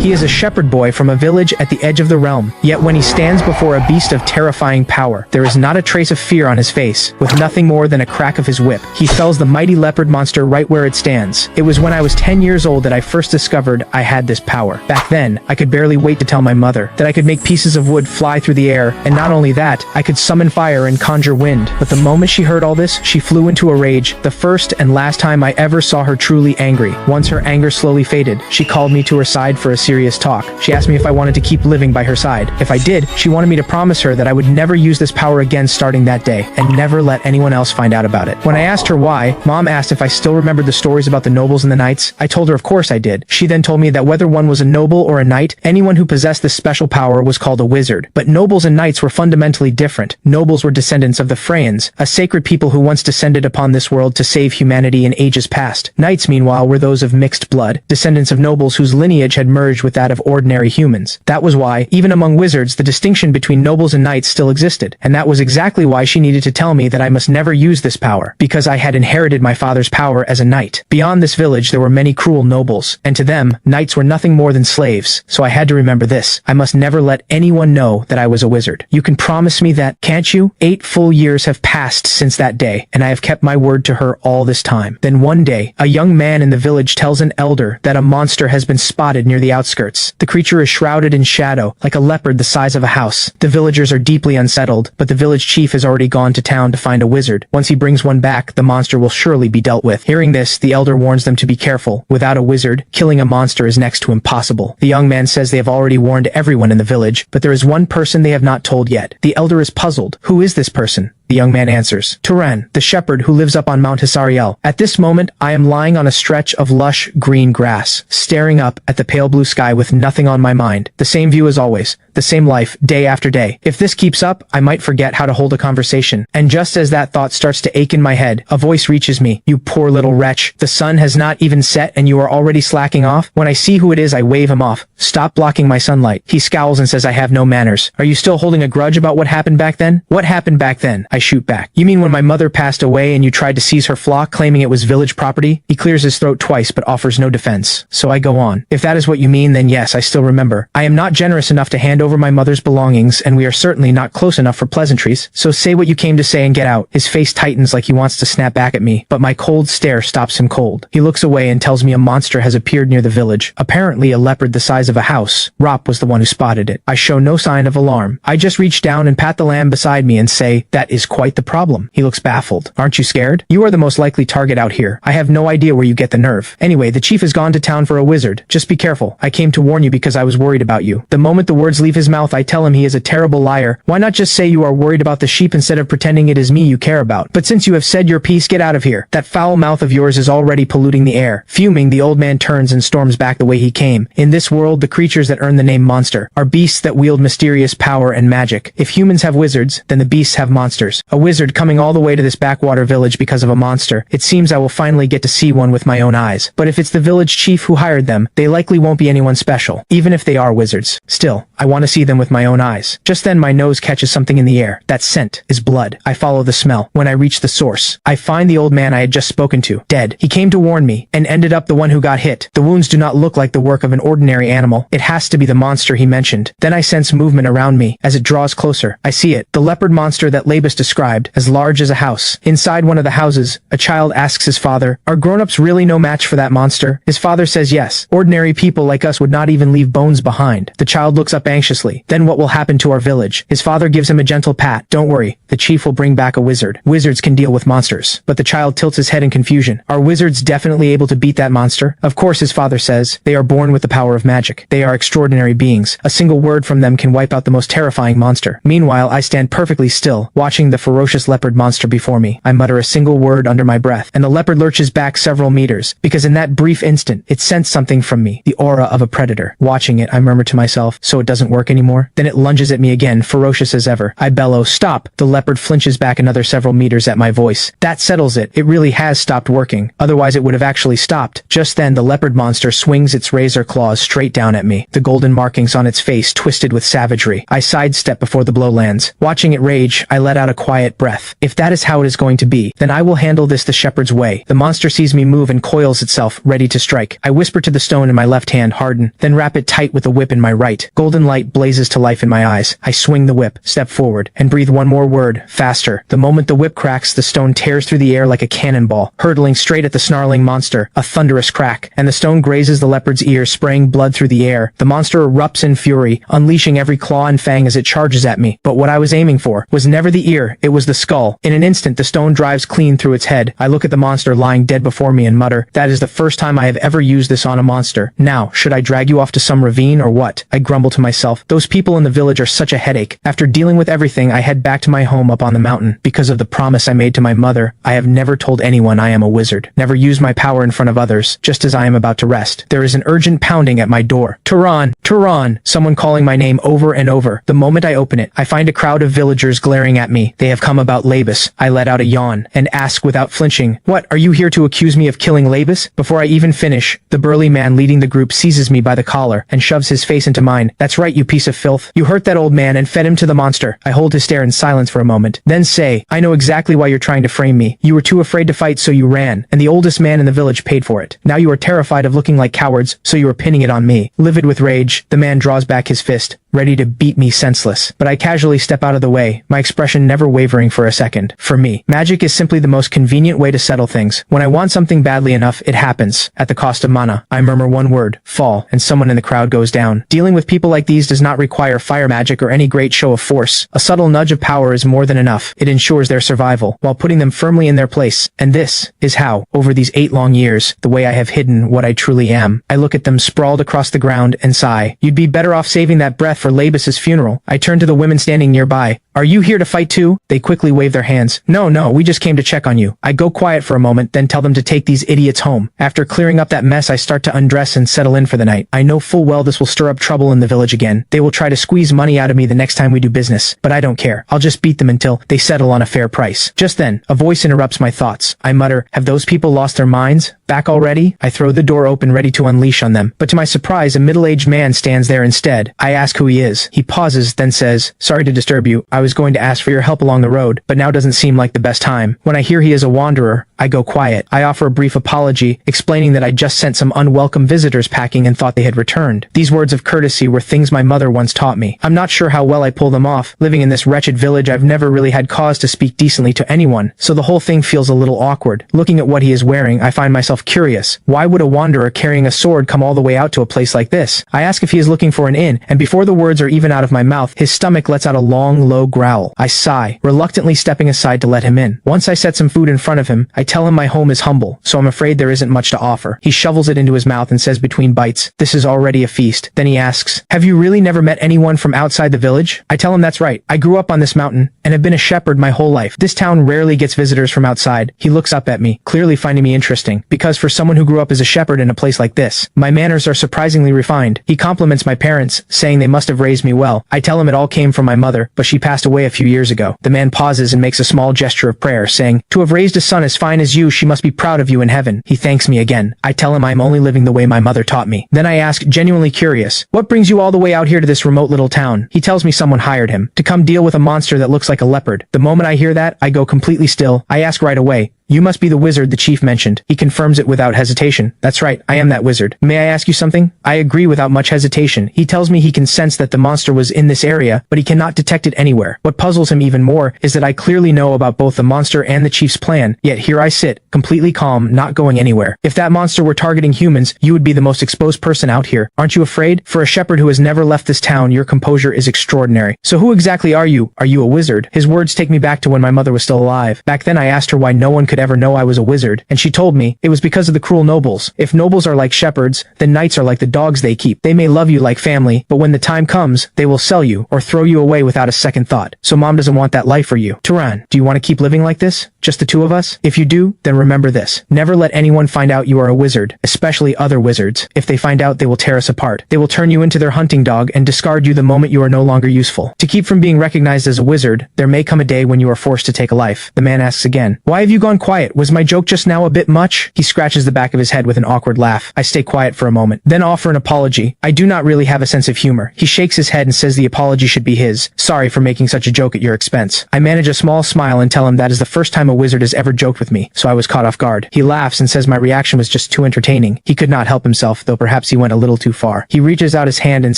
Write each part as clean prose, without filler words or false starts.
He is a shepherd boy from a village at the edge of the realm, yet when he stands before a beast of terrifying power, there is not a trace of fear on his face. With nothing more than a crack of his whip, he fells the mighty leopard monster right where it stands. It was when I was 10 years old that I first discovered I had this power. Back then, I could barely wait to tell my mother that I could make pieces of wood fly through the air, and not only that, I could summon fire and conjure wind. But the moment she heard all this, she flew into a rage, the first and last time I ever saw her truly angry. Once her anger slowly faded, she called me to her side for a serious talk. She asked me if I wanted to keep living by her side. If I did, she wanted me to promise her that I would never use this power again starting that day, and never let anyone else find out about it. When I asked her why, Mom asked if I still remembered the stories about the nobles and the knights. I told her of course I did. She then told me that whether one was a noble or a knight, anyone who possessed this special power was called a wizard. But nobles and knights were fundamentally different. Nobles were descendants of the Freyans, a sacred people who once descended upon this world to save humanity in ages past. Knights, meanwhile, were those of mixed blood, descendants of nobles whose lineage had merged with that of ordinary humans. That was why, even among wizards, the distinction between nobles and knights still existed. And that was exactly why she needed to tell me that I must never use this power, because I had inherited my father's power as a knight. Beyond this village there were many cruel nobles, and to them, knights were nothing more than slaves. So I had to remember this. I must never let anyone know that I was a wizard. You can promise me that, can't you? 8 full years have passed since that day, and I have kept my word to her all this time. Then one day, a young man in the village tells an elder that a monster has been spotted near the outskirts. The creature is shrouded in shadow, like a leopard the size of a house. The villagers are deeply unsettled, but the village chief has already gone to town to find a wizard. Once he brings one back, the monster will surely be dealt with. Hearing this, the elder warns them to be careful. Without a wizard, killing a monster is next to impossible. The young man says they have already warned everyone in the village, but there is one person they have not told yet. The elder is puzzled. Who is this person? The young man answers, Turan, the shepherd who lives up on Mount Hisariel. At this moment, I am lying on a stretch of lush, green grass, staring up at the pale blue sky with nothing on my mind. The same view as always, the same life, day after day. If this keeps up, I might forget how to hold a conversation. And just as that thought starts to ache in my head, a voice reaches me. You poor little wretch. The sun has not even set and you are already slacking off? When I see who it is, I wave him off. Stop blocking my sunlight. He scowls and says I have no manners. Are you still holding a grudge about what happened back then? What happened back then? I shoot back. You mean when my mother passed away and you tried to seize her flock, claiming it was village property? He clears his throat twice but offers no defense. So I go on. If that is what you mean, then yes, I still remember. I am not generous enough to hand over my mother's belongings, and we are certainly not close enough for pleasantries, so say what you came to say and get out. His face tightens like he wants to snap back at me, but my cold stare stops him cold. He looks away and tells me a monster has appeared near the village. Apparently a leopard the size of a house. Rop was the one who spotted it. I show no sign of alarm. I just reach down and pat the lamb beside me and say, that is quite the problem. He looks baffled. Aren't you scared? You are the most likely target out here. I have no idea where you get the nerve. Anyway, the chief has gone to town for a wizard. Just be careful. I came to warn you because I was worried about you. The moment the words leave his mouth, I tell him he is a terrible liar. Why not just say you are worried about the sheep instead of pretending it is me you care about? But since you have said your piece, get out of here. That foul mouth of yours is already polluting the air. Fuming, the old man turns and storms back the way he came. In this world, the creatures that earn the name monster are beasts that wield mysterious power and magic. If humans have wizards, then the beasts have monsters. A wizard coming all the way to this backwater village because of a monster. It seems I will finally get to see one with my own eyes. But if it's the village chief who hired them, they likely won't be anyone special, even if they are wizards. Still, I want to see them with my own eyes. Just then my nose catches something in the air. That scent is blood. I follow the smell. When I reach the source, I find the old man I had just spoken to, dead. He came to warn me, and ended up the one who got hit. The wounds do not look like the work of an ordinary animal. It has to be the monster he mentioned. Then I sense movement around me. As it draws closer, I see it. The leopard monster that Labus described, as large as a house. Inside one of the houses, a child asks his father, are grown-ups really no match for that monster? His father says yes. Ordinary people like us would not even leave bones behind. The child looks up anxiously. Then what will happen to our village? His father gives him a gentle pat. Don't worry, the chief will bring back a wizard. Wizards can deal with monsters. But the child tilts his head in confusion. Are wizards definitely able to beat that monster? Of course, his father says. They are born with the power of magic. They are extraordinary beings. A single word from them can wipe out the most terrifying monster. Meanwhile, I stand perfectly still, watching the ferocious leopard monster before me. I mutter a single word under my breath, and the leopard lurches back several meters, because in that brief instant, it sensed something from me, the aura of a predator. Watching it, I murmur to myself, so it doesn't work anymore? Then it lunges at me again, ferocious as ever. I bellow, stop! The leopard flinches back another several meters at my voice. That settles it. It really has stopped working. Otherwise it would have actually stopped. Just then, the leopard monster swings its razor claws straight down at me, the golden markings on its face twisted with savagery. I sidestep before the blow lands. Watching it rage, I let out a quiet breath. If that is how it is going to be, then I will handle this the shepherd's way. The monster sees me move and coils itself, ready to strike. I whisper to the stone in my left hand, harden, then wrap it tight with the whip in my right. Golden light blazes to life in my eyes. I swing the whip, step forward, and breathe one more word, faster. The moment the whip cracks, the stone tears through the air like a cannonball, hurtling straight at the snarling monster. A thunderous crack, and the stone grazes the leopard's ear, spraying blood through the air. The monster erupts in fury, unleashing every claw and fang as it charges at me. But what I was aiming for was never the ear, it was the skull. In an instant, the stone drives clean through its head. I look at the monster lying dead before me and mutter, that is the first time I have ever used this on a monster. Now, should I drag you off to some ravine or what? I grumble to myself. Those people in the village are such a headache. After dealing with everything, I head back to my home up on the mountain. Because of the promise I made to my mother, I have never told anyone I am a wizard. Never used my power in front of others. Just as I am about to rest, there is an urgent pounding at my door. Turan! Turan! Someone calling my name over and over. The moment I open it, I find a crowd of villagers glaring at me. They have come about Labus. I let out a yawn and ask without flinching, what, are you here to accuse me of killing Labus? Before I even finish, the burly man leading the group seizes me by the collar and shoves his face into mine. That's right, you piece of filth. You hurt that old man and fed him to the monster. I hold his stare in silence for a moment, then say, I know exactly why you're trying to frame me. You were too afraid to fight, so you ran, and the oldest man in the village paid for it. Now you are terrified of looking like cowards, so you are pinning it on me. Livid with rage, the man draws back his fist, ready to beat me senseless. But I casually step out of the way, my expression never wavering for a second. For me, magic is simply the most convenient way to settle things. When I want something badly enough, it happens. At the cost of mana, I murmur one word, fall, and someone in the crowd goes down. Dealing with people like these does not require fire magic or any great show of force. A subtle nudge of power is more than enough. It ensures their survival, while putting them firmly in their place. And this is how, over these 8 long years, the way I have hidden what I truly am. I look at them sprawled across the ground and sigh. You'd be better off saving that breath for Labus's funeral. I turn to the women standing nearby. Are you here to fight too? They quickly wave their hands. No, we just came to check on you. I go quiet for a moment, then tell them to take these idiots home. After clearing up that mess, I start to undress and settle in for the night. I know full well this will stir up trouble in the village again. They will try to squeeze money out of me the next time we do business, but I don't care. I'll just beat them until they settle on a fair price. Just then, a voice interrupts my thoughts. I mutter, have those people lost their minds? Back already? I throw the door open ready to unleash on them, but to my surprise, a middle-aged man stands there instead. I ask who he is. He pauses, then says, sorry to disturb you. I was going to ask for your help along the road, but now doesn't seem like the best time. When I hear he is a wanderer, I go quiet. I offer a brief apology, explaining that I just sent some unwelcome visitors packing and thought they had returned. These words of courtesy were things my mother once taught me. I'm not sure how well I pull them off. Living in this wretched village, I've never really had cause to speak decently to anyone, so the whole thing feels a little awkward. Looking at what he is wearing, I find myself curious. Why would a wanderer carrying a sword come all the way out to a place like this? I ask if he is looking for an inn, and before the words are even out of my mouth, his stomach lets out a long, low growl. I sigh, reluctantly stepping aside to let him in. Once I set some food in front of him, I tell him my home is humble, so I'm afraid there isn't much to offer. He shovels it into his mouth and says between bites, this is already a feast. Then he asks, have you really never met anyone from outside the village? I tell him that's right. I grew up on this mountain, and have been a shepherd my whole life. This town rarely gets visitors from outside. He looks up at me, clearly finding me interesting, because for someone who grew up as a shepherd in a place like this, my manners are surprisingly refined. He compliments my parents, saying they must have raised me well. I tell him it all came from my mother, but she passed away a few years ago. The man pauses and makes a small gesture of prayer, saying, to have raised a son as fine as you, she must be proud of you in heaven. He thanks me again. I tell him I'm only living the way my mother taught me. Then I ask, genuinely curious, what brings you all the way out here to this remote little town? He tells me someone hired him to come deal with a monster that looks like a leopard. The moment I hear that, I go completely still. I ask right away, you must be the wizard the chief mentioned. He confirms it without hesitation. That's right, I am that wizard. May I ask you something? I agree without much hesitation. He tells me he can sense that the monster was in this area, but he cannot detect it anywhere. What puzzles him even more is that I clearly know about both the monster and the chief's plan, yet here I sit, completely calm, not going anywhere. If that monster were targeting humans, you would be the most exposed person out here. Aren't you afraid? For a shepherd who has never left this town, your composure is extraordinary. So who exactly are you? Are you a wizard? His words take me back to when my mother was still alive. Back then I asked her why no one could ever know I was a wizard, and she told me it was because of the cruel nobles. If nobles are like shepherds, then knights are like the dogs they keep. They may love you like family, but when the time comes, they will sell you or throw you away without a second thought. So mom doesn't want that life for you. Turan, do you want to keep living like this? Just the two of us? If you do, then remember this. Never let anyone find out you are a wizard, especially other wizards. If they find out, they will tear us apart. They will turn you into their hunting dog and discard you the moment you are no longer useful. To keep from being recognized as a wizard, there may come a day when you are forced to take a life. The man asks again, why have you gone quiet. Was my joke just now a bit much? He scratches the back of his head with an awkward laugh. I stay quiet for a moment, then offer an apology. I do not really have a sense of humor. He shakes his head and says the apology should be his. Sorry for making such a joke at your expense. I manage a small smile and tell him that is the first time a wizard has ever joked with me, so I was caught off guard. He laughs and says my reaction was just too entertaining. He could not help himself, though perhaps he went a little too far. He reaches out his hand and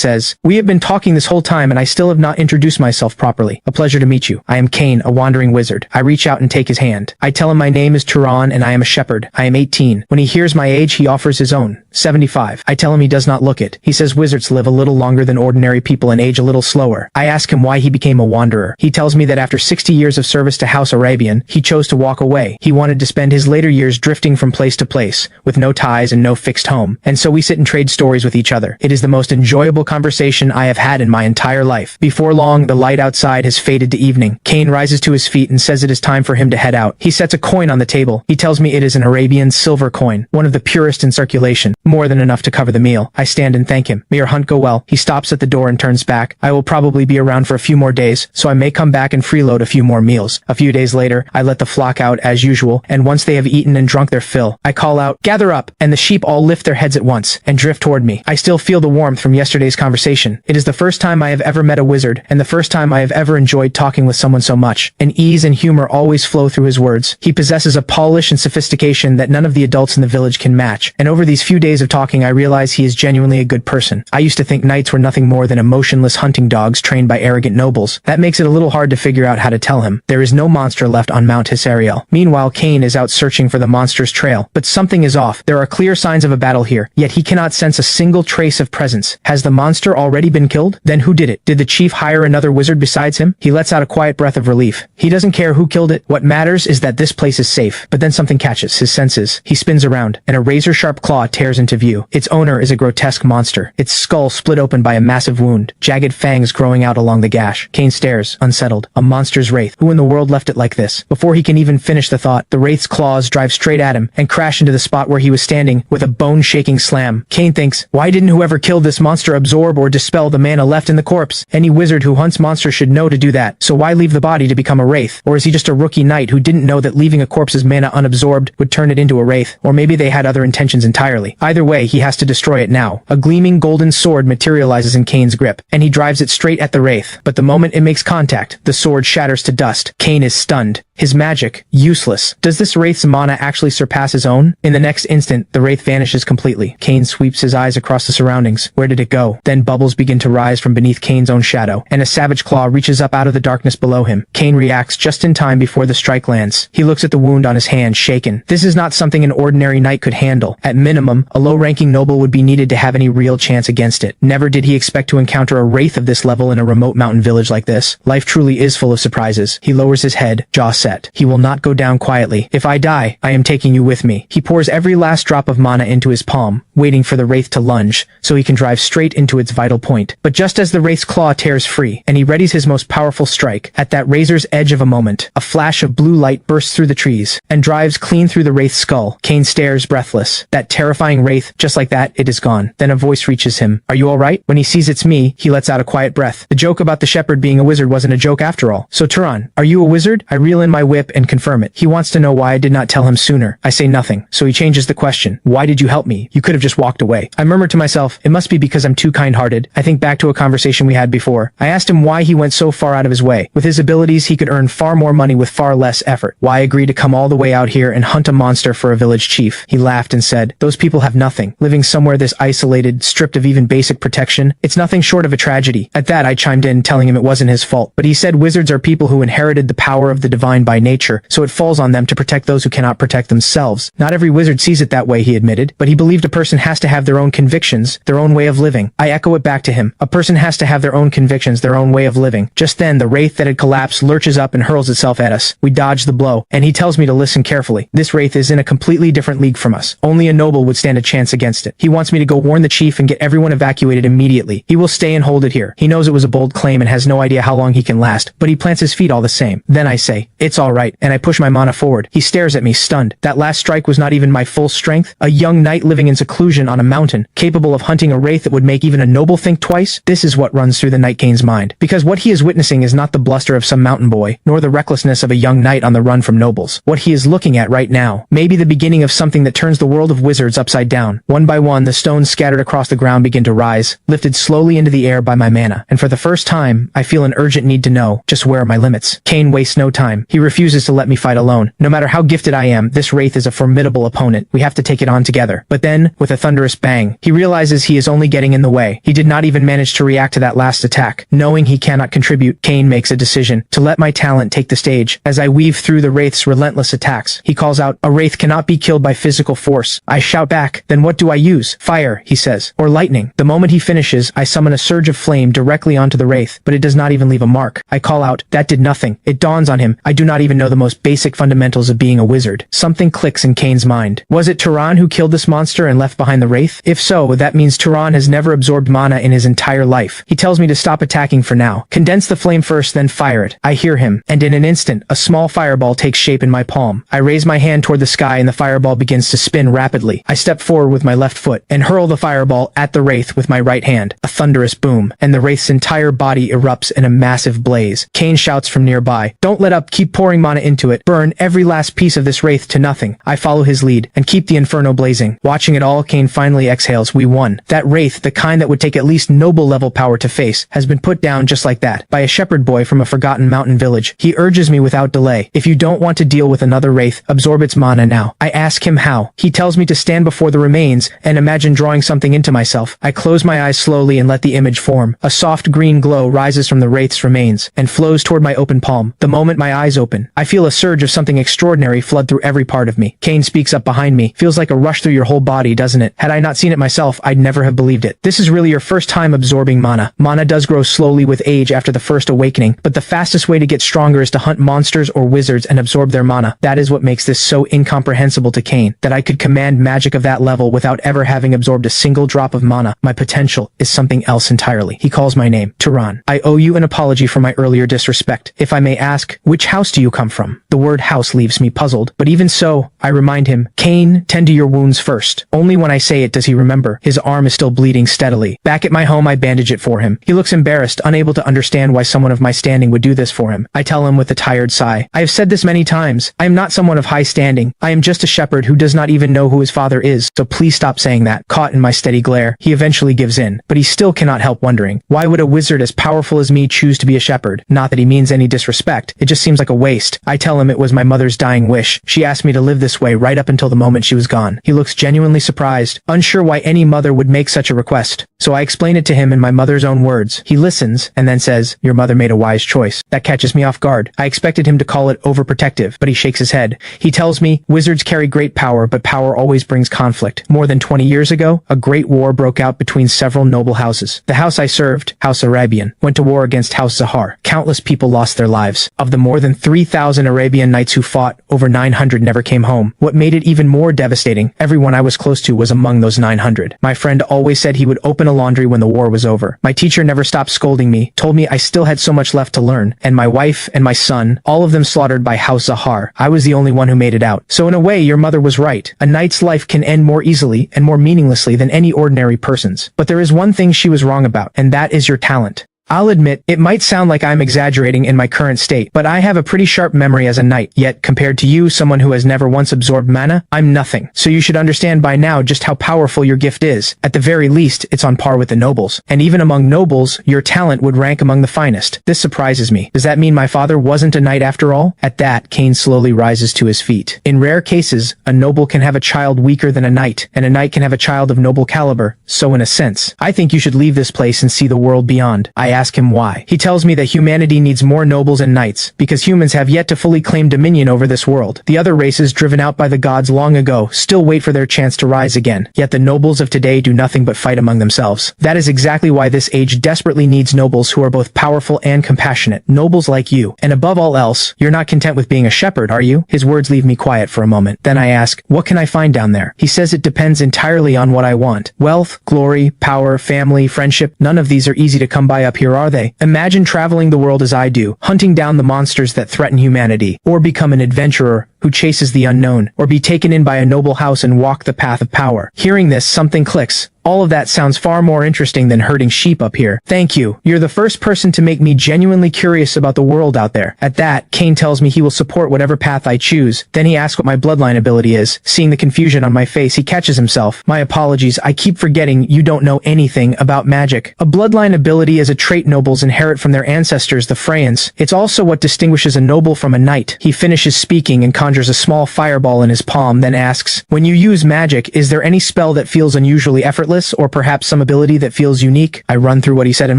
says, we have been talking this whole time and I still have not introduced myself properly. A pleasure to meet you. I am Kane, a wandering wizard. I reach out and take his hand. I tell him my name is Turan and I am a shepherd. I am 18. When he hears my age, he offers his own. 75. I tell him he does not look it. He says wizards live a little longer than ordinary people and age a little slower. I ask him why he became a wanderer. He tells me that after 60 years of service to House Arabian, he chose to walk away. He wanted to spend his later years drifting from place to place, with no ties and no fixed home. And so we sit and trade stories with each other. It is the most enjoyable conversation I have had in my entire life. Before long, the light outside has faded to evening. Kane rises to his feet and says it is time for him to head out. He sets a coin on the table. He tells me it is an Arabian silver coin, one of the purest in circulation, more than enough to cover the meal. I stand and thank him. May your hunt go well. He stops at the door and turns back. I will probably be around for a few more days, so I may come back and freeload a few more meals. A few days later, I let the flock out as usual, and once they have eaten and drunk their fill, I call out, gather up, and the sheep all lift their heads at once, and drift toward me. I still feel the warmth from yesterday's conversation. It is the first time I have ever met a wizard, and the first time I have ever enjoyed talking with someone so much. An ease and humor always flow through his words. He possesses a polish and sophistication that none of the adults in the village can match, and over these few days of talking I realize he is genuinely a good person. I used to think knights were nothing more than emotionless hunting dogs trained by arrogant nobles. That makes it a little hard to figure out how to tell him. There is no monster left on Mount Hisariel. Meanwhile, Kane is out searching for the monster's trail. But something is off. There are clear signs of a battle here, yet he cannot sense a single trace of presence. Has the monster already been killed? Then who did it? Did the chief hire another wizard besides him? He lets out a quiet breath of relief. He doesn't care who killed it. What matters is that this place is safe. But then something catches his senses. He spins around, and a razor-sharp claw tears into view. Its owner is a grotesque monster, its skull split open by a massive wound, jagged fangs growing out along the gash. Kane stares, unsettled. A monster's wraith. Who in the world left it like this? Before he can even finish the thought, the wraith's claws drive straight at him and crash into the spot where he was standing with a bone-shaking slam. Kane thinks, why didn't whoever killed this monster absorb or dispel the mana left in the corpse? Any wizard who hunts monsters should know to do that, so why leave the body to become a wraith? Or is he just a rookie knight who didn't know that leaving a corpse's mana unabsorbed would turn it into a wraith? Or maybe they had other intentions entirely. Either way, he has to destroy it now. A gleaming golden sword materializes in Kane's grip, and he drives it straight at the wraith. But the moment it makes contact, the sword shatters to dust. Kane is stunned. His magic, useless. Does this wraith's mana actually surpass his own? In the next instant, the wraith vanishes completely. Kane sweeps his eyes across the surroundings. Where did it go? Then bubbles begin to rise from beneath Kane's own shadow, and a savage claw reaches up out of the darkness below him. Kane reacts just in time before the strike lands. He looks at the wound on his hand, shaken. This is not something an ordinary knight could handle. At minimum, a low-ranking noble would be needed to have any real chance against it. Never did he expect to encounter a wraith of this level in a remote mountain village like this. Life truly is full of surprises. He lowers his head, jaw set. He will not go down quietly. If I die, I am taking you with me. He pours every last drop of mana into his palm, waiting for the wraith to lunge, so he can drive straight into its vital point. But just as the wraith's claw tears free, and he readies his most powerful strike, at that razor's edge of a moment, a flash of blue light bursts through the trees, and drives clean through the wraith's skull. Kane stares breathless. That terrifying wraith, just like that, it is gone. Then a voice reaches him. Are you alright? When he sees it's me, he lets out a quiet breath. The joke about the shepherd being a wizard wasn't a joke after all. So Turan, are you a wizard? I reel in my whip and confirm it. He wants to know why I did not tell him sooner. I say nothing, so he changes the question. Why did you help me? You could have just walked away. I murmur to myself, it must be because I'm too kind-hearted. I think back to a conversation we had before. I asked him why he went so far out of his way. With his abilities, he could earn far more money with far less effort. Why agree to come all the way out here and hunt a monster for a village chief? He laughed and said, those people have nothing. Living somewhere this isolated, stripped of even basic protection, it's nothing short of a tragedy. At that, I chimed in, telling him it wasn't his fault. But he said wizards are people who inherited the power of the divine by nature, so it falls on them to protect those who cannot protect themselves. Not every wizard sees it that way, he admitted, but he believed a person has to have their own convictions, their own way of living. I echo it back to him. A person has to have their own convictions, their own way of living. Just then, the wraith that had collapsed lurches up and hurls itself at us. We dodge the blow, and he tells me to listen carefully. This wraith is in a completely different league from us. Only a noble would stand a chance against it. He wants me to go warn the chief and get everyone evacuated immediately. He will stay and hold it here. He knows it was a bold claim and has no idea how long he can last, but he plants his feet all the same. Then I say, it's alright, and I push my mana forward. He stares at me, stunned. That last strike was not even my full strength. A young knight living in seclusion seclusion on a mountain, capable of hunting a wraith that would make even a noble think twice? This is what runs through the Night Kane's mind. Because what he is witnessing is not the bluster of some mountain boy, nor the recklessness of a young knight on the run from nobles. What he is looking at right now may be the beginning of something that turns the world of wizards upside down. One by one, the stones scattered across the ground begin to rise, lifted slowly into the air by my mana. And for the first time, I feel an urgent need to know, just where are my limits? Kane wastes no time. He refuses to let me fight alone. No matter how gifted I am, this wraith is a formidable opponent. We have to take it on together. But then, with a thunderous bang, he realizes he is only getting in the way. He did not even manage to react to that last attack. Knowing he cannot contribute, Kane makes a decision to let my talent take the stage. As I weave through the wraith's relentless attacks, he calls out, "A wraith cannot be killed by physical force." I shout back, "Then what do I use?" "Fire," he says, "or lightning." The moment he finishes, I summon a surge of flame directly onto the wraith, but it does not even leave a mark. I call out, "That did nothing." It dawns on him, I do not even know the most basic fundamentals of being a wizard. Something clicks in Kane's mind. Was it Turan who killed this monster and left behind the wraith? If so, that means Turan has never absorbed mana in his entire life. He tells me to stop attacking for now. Condense the flame first, then fire it. I hear him, and in an instant, a small fireball takes shape in my palm. I raise my hand toward the sky and the fireball begins to spin rapidly. I step forward with my left foot and hurl the fireball at the wraith with my right hand. A thunderous boom, and the wraith's entire body erupts in a massive blaze. Kane shouts from nearby, "Don't let up, keep pouring mana into it. Burn every last piece of this wraith to nothing." I follow his lead and keep the inferno blazing. Watching it all, Kane finally exhales. We won. That wraith, the kind that would take at least noble level power to face, has been put down just like that, by a shepherd boy from a forgotten mountain village. He urges me without delay, "If you don't want to deal with another wraith, absorb its mana now." I ask him how. He tells me to stand before the remains and imagine drawing something into myself. I close my eyes slowly and let the image form. A soft green glow rises from the wraith's remains and flows toward my open palm. The moment my eyes open, I feel a surge of something extraordinary flood through every part of me. Kane speaks up behind me. "Feels like a rush through your whole body, doesn't it? Had I not seen it myself, I'd never have believed it. This is really your first time absorbing mana. Mana does grow slowly with age after the first awakening, but the fastest way to get stronger is to hunt monsters or wizards and absorb their mana. That is what makes this so incomprehensible to Kane, that I could command magic of that level without ever having absorbed a single drop of mana. My potential is something else entirely." He calls my name, Turan. "I owe you an apology for my earlier disrespect. If I may ask, which house do you come from?" The word house leaves me puzzled, but even so, I remind him, "Kane, tend to your wounds first." Only when I say it does he remember. His arm is still bleeding steadily. Back at my home, I bandage it for him. He looks embarrassed, unable to understand why someone of my standing would do this for him. I tell him with a tired sigh, "I have said this many times. I am not someone of high standing. I am just a shepherd who does not even know who his father is, so please stop saying that." Caught in my steady glare, he eventually gives in, but he still cannot help wondering, why would a wizard as powerful as me choose to be a shepherd? Not that he means any disrespect, it just seems like a waste. I tell him it was my mother's dying wish. She asked me to live this way right up until the moment she was gone. He looks genuinely surprised, unsure why any mother would make such a request. So I explain it to him in my mother's own words. He listens, and then says, "Your mother made a wise choice." That catches me off guard. I expected him to call it overprotective, but he shakes his head. He tells me, "Wizards carry great power, but power always brings conflict. More than 20 years ago, a great war broke out between several noble houses. The house I served, House Arabian, went to war against House Zahar. Countless people lost their lives. Of the more than 3,000 Arabian knights who fought, over 900 never came home. What made it even more devastating, everyone I was close to was among those 900. My friend always said he would open a laundry when the war was over. My teacher never stopped scolding me, told me I still had so much left to learn, and my wife and my son, all of them slaughtered by House Zahar. I was the only one who made it out. So in a way, your mother was right. A knight's life can end more easily and more meaninglessly than any ordinary person's. But there is one thing she was wrong about, and that is your talent. I'll admit, it might sound like I'm exaggerating in my current state, but I have a pretty sharp memory as a knight, yet compared to you, someone who has never once absorbed mana, I'm nothing. So you should understand by now just how powerful your gift is. At the very least, it's on par with the nobles. And even among nobles, your talent would rank among the finest. This surprises me. Does that mean my father wasn't a knight after all? At that, Kane slowly rises to his feet. In rare cases, a noble can have a child weaker than a knight, and a knight can have a child of noble caliber. So in a sense, I think you should leave this place and see the world beyond. I ask him why. He tells me that humanity needs more nobles and knights, because humans have yet to fully claim dominion over this world. The other races driven out by the gods long ago still wait for their chance to rise again, yet the nobles of today do nothing but fight among themselves. That is exactly why this age desperately needs nobles who are both powerful and compassionate. Nobles like you. And above all else, you're not content with being a shepherd, are you? His words leave me quiet for a moment. Then I ask, what can I find down there? He says it depends entirely on what I want. Wealth, glory, power, family, friendship, none of these are easy to come by up here, are they? Imagine traveling the world as I do, hunting down the monsters that threaten humanity, or become an adventurer who who chases the unknown, or be taken in by a noble house and walk the path of power. Hearing this, something clicks. All of that sounds far more interesting than herding sheep up here. Thank you. You're the first person to make me genuinely curious about the world out there. At that, Cain tells me he will support whatever path I choose. Then he asks what my bloodline ability is. Seeing the confusion on my face, he catches himself. My apologies, I keep forgetting you don't know anything about magic. A bloodline ability is a trait nobles inherit from their ancestors, the Freyans. It's also what distinguishes a noble from a knight. He finishes speaking and conjures a small fireball in his palm, then asks, when you use magic, is there any spell that feels unusually effortless? Or perhaps some ability that feels unique? I run through what he said in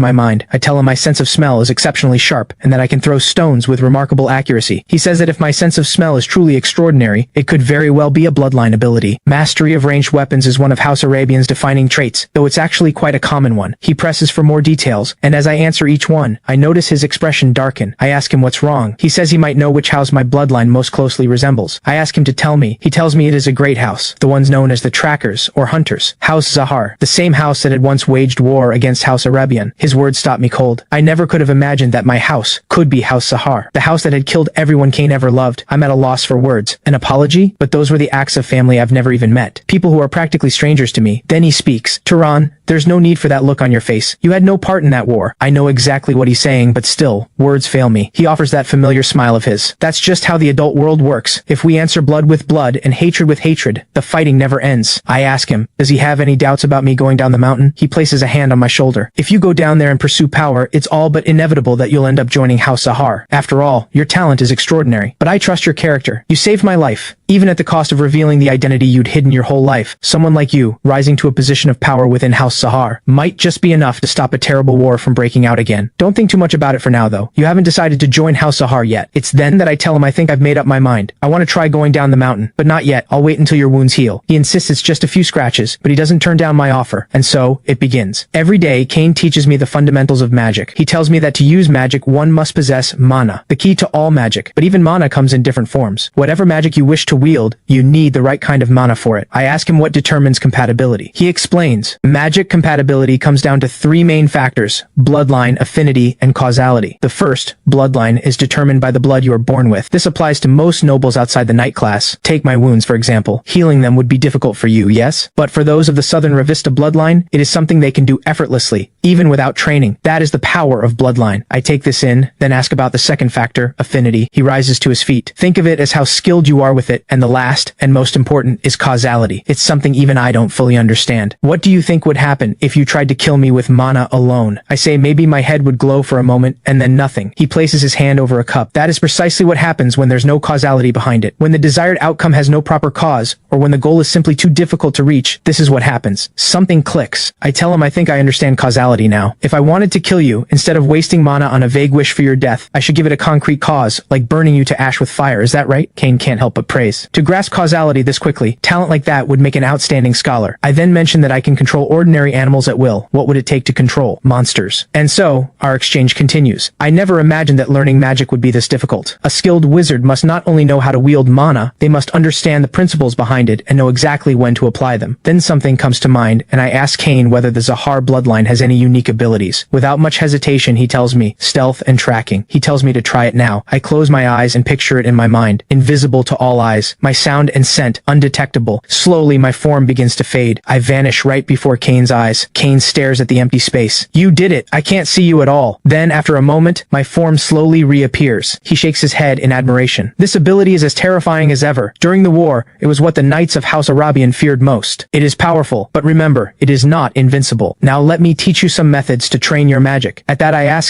my mind. I tell him my sense of smell is exceptionally sharp, and that I can throw stones with remarkable accuracy. He says that if my sense of smell is truly extraordinary, it could very well be a bloodline ability. Mastery of ranged weapons is one of House Arabian's defining traits, though it's actually quite a common one. He presses for more details, and as I answer each one, I notice his expression darken. I ask him what's wrong. He says he might know which house my bloodline most closely resembles. I ask him to tell me. He tells me it is a great house, the ones known as the Trackers, or Hunters. House Zahar, the same house that had once waged war against House Arabian. His words stopped me cold. I never could have imagined that my house could be House Zahar, the house that had killed everyone Cain ever loved. I'm at a loss for words. An apology? But those were the acts of family I've never even met. People who are practically strangers to me. Then he speaks. Tehran, there's no need for that look on your face. You had no part in that war. I know exactly what he's saying, but still, words fail me. He offers that familiar smile of his. That's just how the adult world works. If we answer blood with blood and hatred with hatred, the fighting never ends. I ask him, does he have any doubts about me going down the mountain? He places a hand on my shoulder. If you go down there and pursue power, it's all but inevitable that you'll end up joining House Zahar. After all, your talent is extraordinary. But I trust your character. You saved my life, even at the cost of revealing the identity you'd hidden your whole life. Someone like you, rising to a position of power within House Zahar, might just be enough to stop a terrible war from breaking out again. Don't think too much about it for now, though. You haven't decided to join House Zahar yet. It's then that I tell him I think I've made up my mind. I want to try going down the mountain, but not yet. I'll wait until your wounds heal. He insists it's just a few scratches, but he doesn't turn down my offer, and so it begins. Every day, Cain teaches me the fundamentals of magic. He tells me that to use magic, one must possess mana, the key to all magic. But even mana comes in different forms. Whatever magic you wish to wield, you need the right kind of mana for it. I ask him what determines compatibility. He explains, magic compatibility comes down to three main factors: bloodline, affinity, and causality. The first, bloodline, is determined by the blood you are born with. This applies to most nobles outside the knight class. Take my wounds, for example. Healing them would be difficult for you, yes? But for those of the Southern Ravista bloodline, it is something they can do effortlessly, even without training. That is the power of bloodline. I take this in, then ask about the second factor, affinity. He rises to his feet. Think of it as how skilled you are with it, and the last, and most important, is causality. It's something even I don't fully understand. What do you think would happen if you tried to kill me with mana alone? I say maybe my head would glow for a moment, and then nothing. He places his hand over a cup. That is precisely what happens when there's no causality behind it. When the desired outcome has no proper cause, or when the goal is simply too difficult to reach, this is what happens. Something clicks. I tell him I think I understand causality now. If I wanted to kill you, instead of wasting mana on a vague wish for your death, I should give it a concrete cause, like burning you to ash with fire. Is that right? Cain can't help but praise. To grasp causality this quickly, talent like that would make an outstanding scholar. I then mention that I can control ordinary animals at will. What would it take to control monsters? And so, our exchange continues. I never imagined that learning magic would be this difficult. A skilled wizard must not only know how to wield mana, they must understand the principles behind it and know exactly when to apply them. Then something comes to mind, and I ask Cain whether the Zahar bloodline has any unique abilities. Without much hesitation, he tells me, stealth and tracking. He tells me to try it now. I close my eyes and picture it in my mind, invisible to all eyes, my sound and scent undetectable. Slowly, my form begins to fade. I vanish right before Cain's eyes. Cain stares at the empty space. You did it! I can't see you at all. Then, after a moment, my form slowly reappears. He shakes his head in admiration. This ability is as terrifying as ever. During the war, it was what the knights of House Arabian feared most. It is powerful, but remember, it is not invincible. Now let me teach you some methods to train your magic. At that I ask